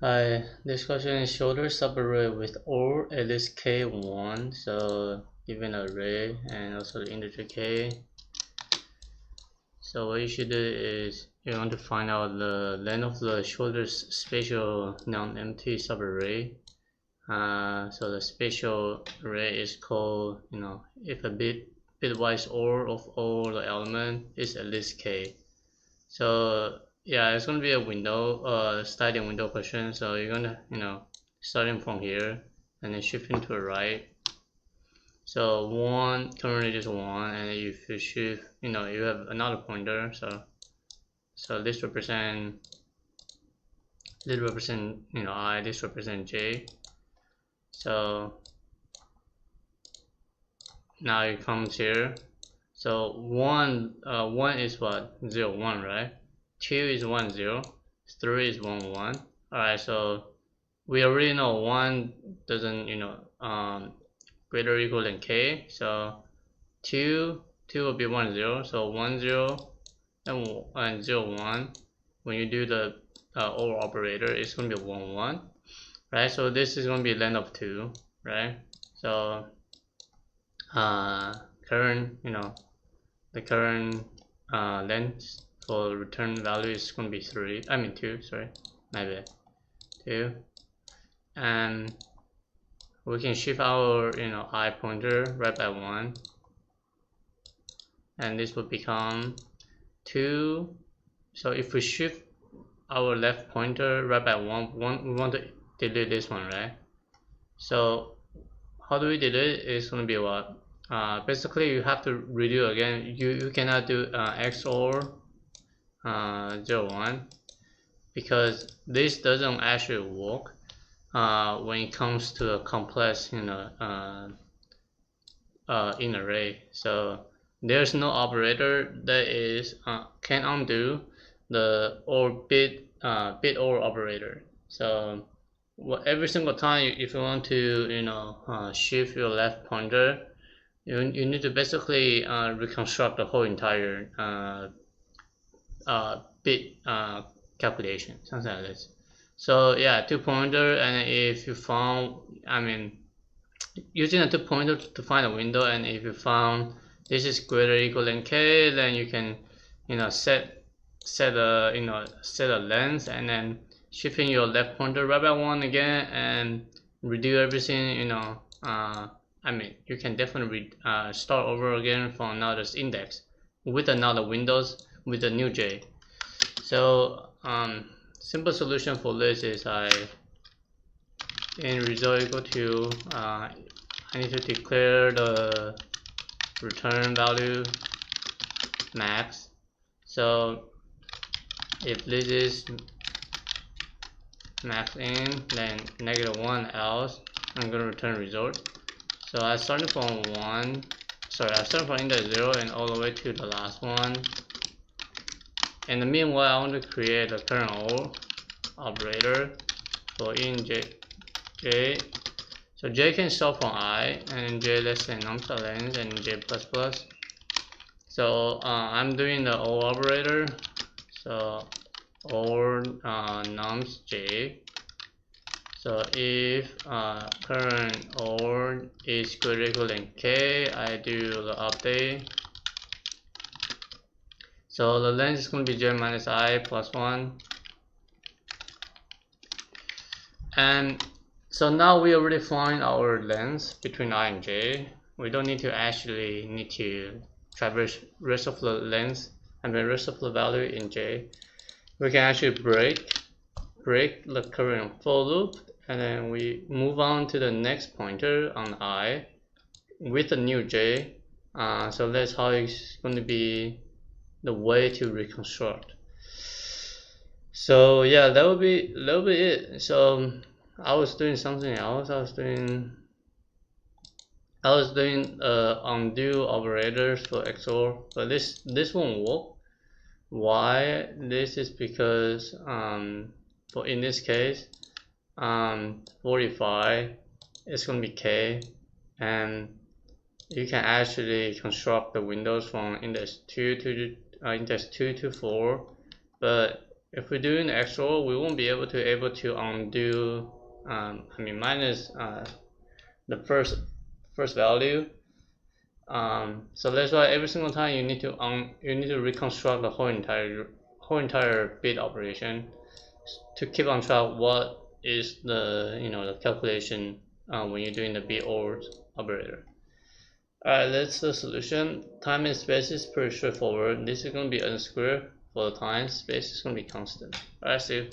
Hi, this question is shoulder subarray with or at least k1, so given an array and also the integer k. So what you should do is you want to find out the length of the shoulder spatial non-empty subarray. So the spatial array is called, if a bitwise OR of all the element is at least k. So yeah, it's gonna be a window, sliding window question. So you're gonna, starting from here and then shifting to the right. So one currently just one, and if you shift, you have another pointer. So this represent I, this represent j. So now it comes here. So one is what, 0 1, right? 2 is 1 0, 3 is 1 1. Alright, so we already know 1 doesn't, greater or equal than k. So 2 will be 1 0. So 1 0 and 0 1. When you do the OR operator, it's going to be 1 1. Right? So this is going to be length of 2, right? So current, the current length for return value is going to be 2, sorry, my bad, 2. And we can shift our I pointer right by 1, and this will become 2. So if we shift our left pointer right by 1, we want to delete this one, right? So how do we delete it? It's going to be what? Basically you have to redo again. You cannot do XOR 0 1, because this doesn't actually work when it comes to a complex in array. So there's no operator that is can undo the or bit OR operator. So every single time if you want to shift your left pointer, you need to basically reconstruct the whole entire bit calculation, something like this. So yeah, 2 pointer, and if you found, using a 2 pointer to find a window, and if you found this is greater or equal than k, then you can set a length, and then shifting your left pointer right by 1 again and redo everything. You can definitely start over again from another index with another windows with a new j. So simple solution for this is in result equal to I need to declare the return value max. So if this is max in, then -1 else, I'm going to return result. So I started from index 0 and all the way to the last one. In the meanwhile, I want to create a current OR operator for in j. So j can start from I, and j less than nums length, and j plus plus. So I'm doing the OR operator. So OR nums j. So if current OR is greater or equal than k, I do the update. So the length is going to be j minus I plus 1. And so now we already find our length between I and j. We don't need to traverse rest of the length and the rest of the value in j. We can actually break the current for loop, and then we move on to the next pointer on I with a new j. So that's how it's going to be the way to reconstruct. So yeah, that would be it. So I was doing something else. I was doing undo operators for XOR, but this won't work. Why? This is because in this case 45 is going to be k, and you can actually construct the windows from index 2 to 4, but If we're doing XOR, we won't be able to undo, minus the first value. So that's why every single time you need to reconstruct the whole entire bit operation to keep on track what is the the calculation when you're doing the bit OR operator. Alright, that's the solution. Time and space is pretty straightforward. This is going to be n squared for the time. Space is going to be constant. Alright, see you.